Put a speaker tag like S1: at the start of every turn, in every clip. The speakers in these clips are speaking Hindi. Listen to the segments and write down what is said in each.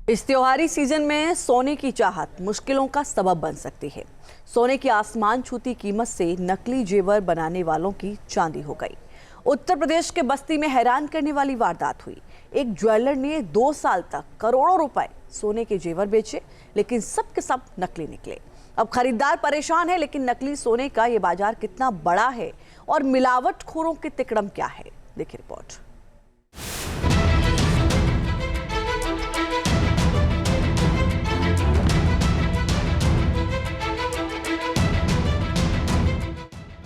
S1: इस त्योहारी सीजन में सोने की चाहत मुश्किलों का सबब बन सकती है। सोने की आसमान छूती कीमत से नकली जेवर बनाने वालों की चांदी हो गई। उत्तर प्रदेश के बस्ती में हैरान करने वाली वारदात हुई। एक ज्वेलर ने 2 साल तक करोड़ों रुपए सोने के जेवर बेचे, लेकिन सब के सब नकली निकले। अब खरीदार परेशान है, लेकिन नकली सोने का ये बाजार कितना बड़ा है और मिलावटखोरों के तिकड़म क्या है, देखिए रिपोर्ट।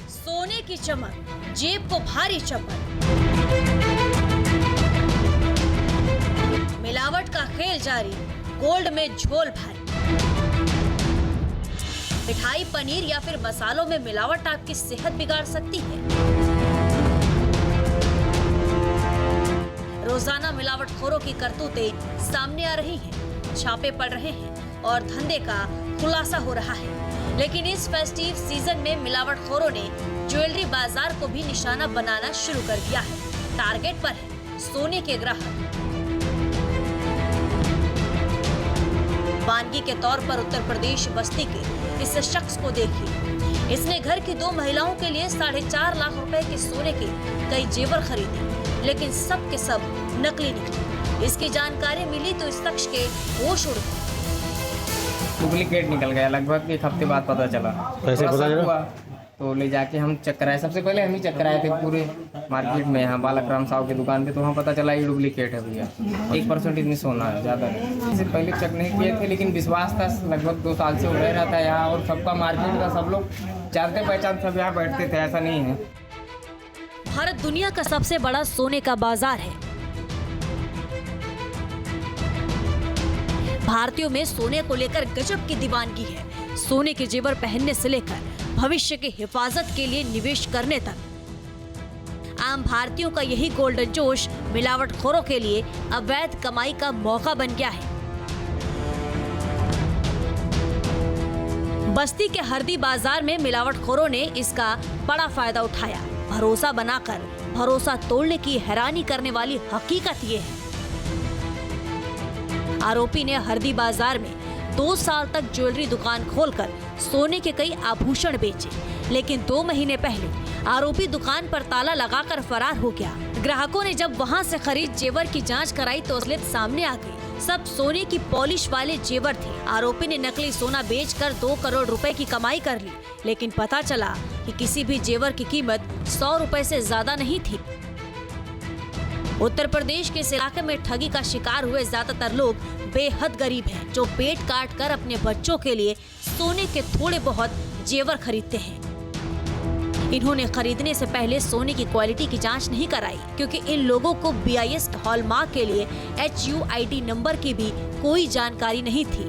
S2: सोने की चमक, जेब को भारी चमक, मिलावट का खेल जारी, गोल्ड में झोल भारी। मिठाई, पनीर या फिर मसालों में मिलावट आपकी सेहत बिगाड़ सकती है। रोजाना मिलावटखोरों की करतूतें सामने आ रही हैं, छापे पड़ रहे हैं और धंधे का खुलासा हो रहा है। लेकिन इस फेस्टिव सीजन में मिलावटखोरों ने ज्वेलरी बाजार को भी निशाना बनाना शुरू कर दिया है। टारगेट पर है सोने के ग्राहक। वानगी के तौर पर उत्तर प्रदेश बस्ती के इस शख्स को देखिए। इसने घर की 2 महिलाओं के लिए 4.5 लाख रुपए के सोने के कई जेवर खरीदे, लेकिन सब के सब नकली निकले। इसकी जानकारी मिली तो इस शख्स के होश उड़ गए।
S3: डुप्लीकेट निकल गया। लगभग 1 हफ्ते बाद पता चला।
S4: कैसे पता चला?
S3: तो ले जाके हम चेक कराए। सबसे पहले हम ही चेक कराए थे पूरे मार्केट में, यहाँ बालकराम साहब की दुकान पे। तो वहाँ पता चला ये डुप्लीकेट है भैया। 1% इतनी सोना है, ज़्यादा नहीं। इससे पहले चेक नहीं किए थे, लेकिन विश्वास था। लगभग 2 साल से हो रहा था यहाँ, और सबका मार्केट का सब लोग जानते पहचान, सब यहाँ बैठते थे। ऐसा नहीं है।
S2: भारत दुनिया का सबसे बड़ा सोने का बाजार है। भारतीयों में सोने को लेकर गजब की दीवानगी है। सोने के जेवर पहनने से लेकर भविष्य की हिफाजत के लिए निवेश करने तक आम भारतीयों का यही गोल्डन जोश मिलावटखोरों के लिए अवैध कमाई का मौका बन गया है। बस्ती के हरदी बाजार में मिलावटखोरों ने इसका बड़ा फायदा उठाया। भरोसा बनाकर भरोसा तोड़ने की हैरानी करने वाली हकीकत ये है। आरोपी ने हरदी बाजार में 2 साल तक ज्वेलरी दुकान खोलकर सोने के कई आभूषण बेचे, लेकिन 2 महीने पहले आरोपी दुकान पर ताला लगाकर फरार हो गया। ग्राहकों ने जब वहां से खरीद जेवर की जांच कराई तो असलियत सामने आ गई। सब सोने की पॉलिश वाले जेवर थे। आरोपी ने नकली सोना बेचकर 2 करोड़ रुपए की कमाई कर ली, लेकिन पता चला कि किसी भी जेवर की कीमत 100 रुपए से ज्यादा नहीं थी। उत्तर प्रदेश के इस इलाके में ठगी का शिकार हुए ज्यादातर लोग बेहद गरीब हैं, जो पेट काट कर अपने बच्चों के लिए सोने के थोड़े बहुत जेवर खरीदते हैं। इन्होंने खरीदने से पहले सोने की क्वालिटी की जांच नहीं कराई, क्योंकि इन लोगों को BIS हॉलमार्क के लिए HUID नंबर की भी कोई जानकारी नहीं थी।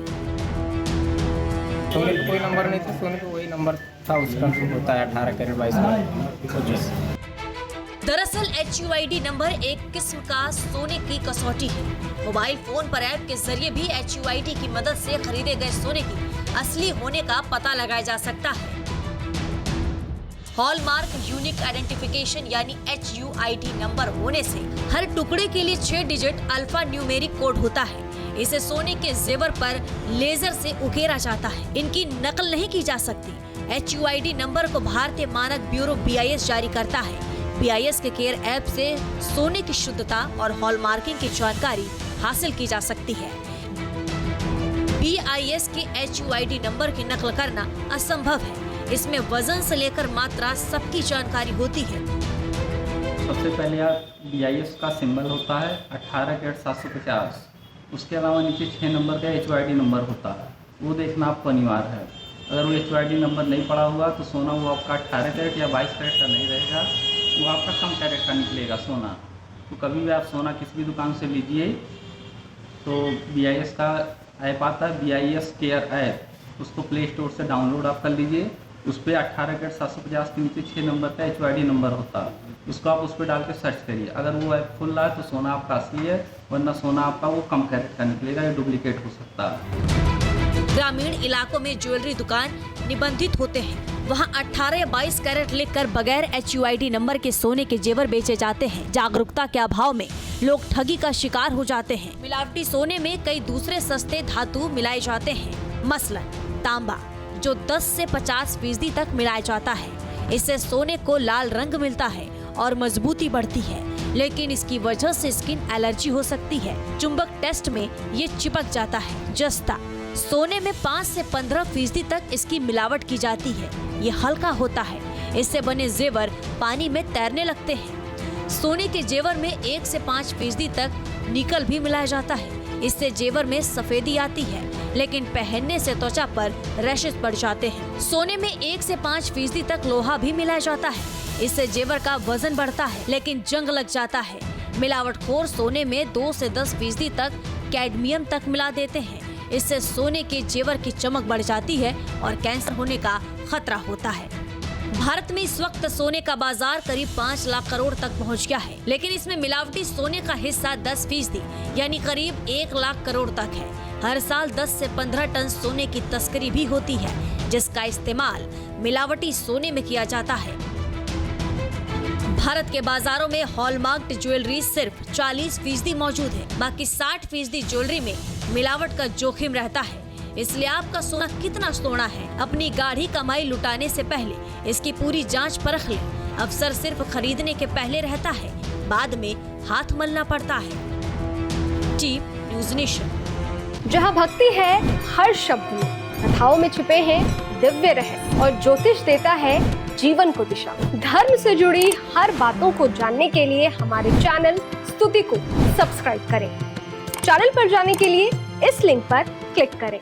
S3: सोने का कोई नंबर नहीं था। सोने का वही नंबर था, उसका होता है 18 कैरेट 22।
S2: दरअसल HUID नंबर एक किस्म का सोने की कसौटी है। मोबाइल फोन पर ऐप के जरिए भी HUID की मदद से खरीदे गए सोने की असली होने का पता लगाया जा सकता है। हॉलमार्क यूनिक आइडेंटिफिकेशन यानी HUID नंबर होने से हर टुकड़े के लिए 6 डिजिट अल्फा न्यूमेरिक कोड होता है। इसे सोने के जेवर पर लेजर से उकेरा जाता है। इनकी नकल नहीं की जा सकती। HUID नंबर को भारतीय मानक ब्यूरो BIS जारी करता है। BIS के केयर ऐप से सोने की शुद्धता और हॉलमार्किंग की जानकारी हासिल की जा सकती है। BIS के HUID नंबर की नकल करना असंभव है। इसमें वजन से लेकर मात्रा सबकी जानकारी होती है।
S5: सबसे पहले यार BIS का सिंबल होता है 18 कैरेट 750। उसके अलावा नीचे 6 नंबर का HUID नंबर होता है, वो देखना आपको अनिवार्य है। अगर वो HUID नंबर नहीं पड़ा हुआ तो सोना वो आपका 18 कैरेट या 22 कैरेट का नहीं रहेगा, वो आपका कम कैरेट का निकलेगा सोना। तो कभी भी आप सोना किसी भी दुकान से लीजिए तो BIS का ऐप आता है, BIS केयर ऐप, उसको प्ले स्टोर से डाउनलोड आप कर लीजिए। उस पर 18 कैरेट 750 के नीचे 6 नंबर का HUID नंबर होता है, उसको आप उस पर डाल के सर्च करिए। अगर वो ऐप खुल रहा है तो सोना आपका असली है, वरना सोना आपका वो कम कैरेट का निकलेगा या डुप्लीकेट हो सकता है।
S2: ग्रामीण इलाकों में ज्वेलरी दुकान निबंधित होते हैं, वहां 18 या 22 कैरेट लिखकर बगैर HUID नंबर के सोने के जेवर बेचे जाते हैं। जागरूकता के अभाव में लोग ठगी का शिकार हो जाते हैं। मिलावटी सोने में कई दूसरे सस्ते धातु मिलाए जाते हैं, मसलन तांबा, जो 10 से 50% तक मिलाया जाता है। इससे सोने को लाल रंग मिलता है और मजबूती बढ़ती है, लेकिन इसकी वजह से स्किन एलर्जी हो सकती है। चुंबक टेस्ट में ये चिपक जाता है। जस्ता, सोने में 5 से 15% तक इसकी मिलावट की जाती है। ये हल्का होता है, इससे बने जेवर पानी में तैरने लगते हैं। सोने के जेवर में 1 से 5% तक निकल भी मिलाया जाता है। इससे जेवर में सफेदी आती है, लेकिन पहनने से त्वचा पर रैशेस पड़ जाते हैं। सोने में 1 से 5% तक लोहा भी मिलाया जाता है। इससे जेवर का वजन बढ़ता है, लेकिन जंग लग जाता है। मिलावटखोर सोने में 2 से 10% तक कैडमियम तक मिला देते हैं। इससे सोने के जेवर की चमक बढ़ जाती है और कैंसर होने का खतरा होता है। भारत में इस वक्त सोने का बाजार करीब 5 लाख करोड़ तक पहुंच गया है, लेकिन इसमें मिलावटी सोने का हिस्सा 10% यानी करीब 1 लाख करोड़ तक है। हर साल 10 से 15 टन सोने की तस्करी भी होती है, जिसका इस्तेमाल मिलावटी सोने में किया जाता है। भारत के बाजारों में हॉलमार्क्ड ज्वेलरी सिर्फ 40% मौजूद है, बाकी 60% ज्वेलरी में मिलावट का जोखिम रहता है। इसलिए आपका सोना कितना सोना है, अपनी गाढ़ी कमाई लुटाने से पहले इसकी पूरी जांच परख लें। अवसर सिर्फ खरीदने के पहले रहता है, बाद में हाथ मलना पड़ता है। Team news nation.
S4: जहाँ भक्ति है हर शब्द में, कथाओं में छिपे हैं दिव्य रहस्य और ज्योतिष देता है जीवन को दिशा। धर्म से जुड़ी हर बातों को जानने के लिए हमारे चैनल स्तुति को सब्सक्राइब करें। चैनल पर जाने के लिए इस लिंक पर क्लिक करें।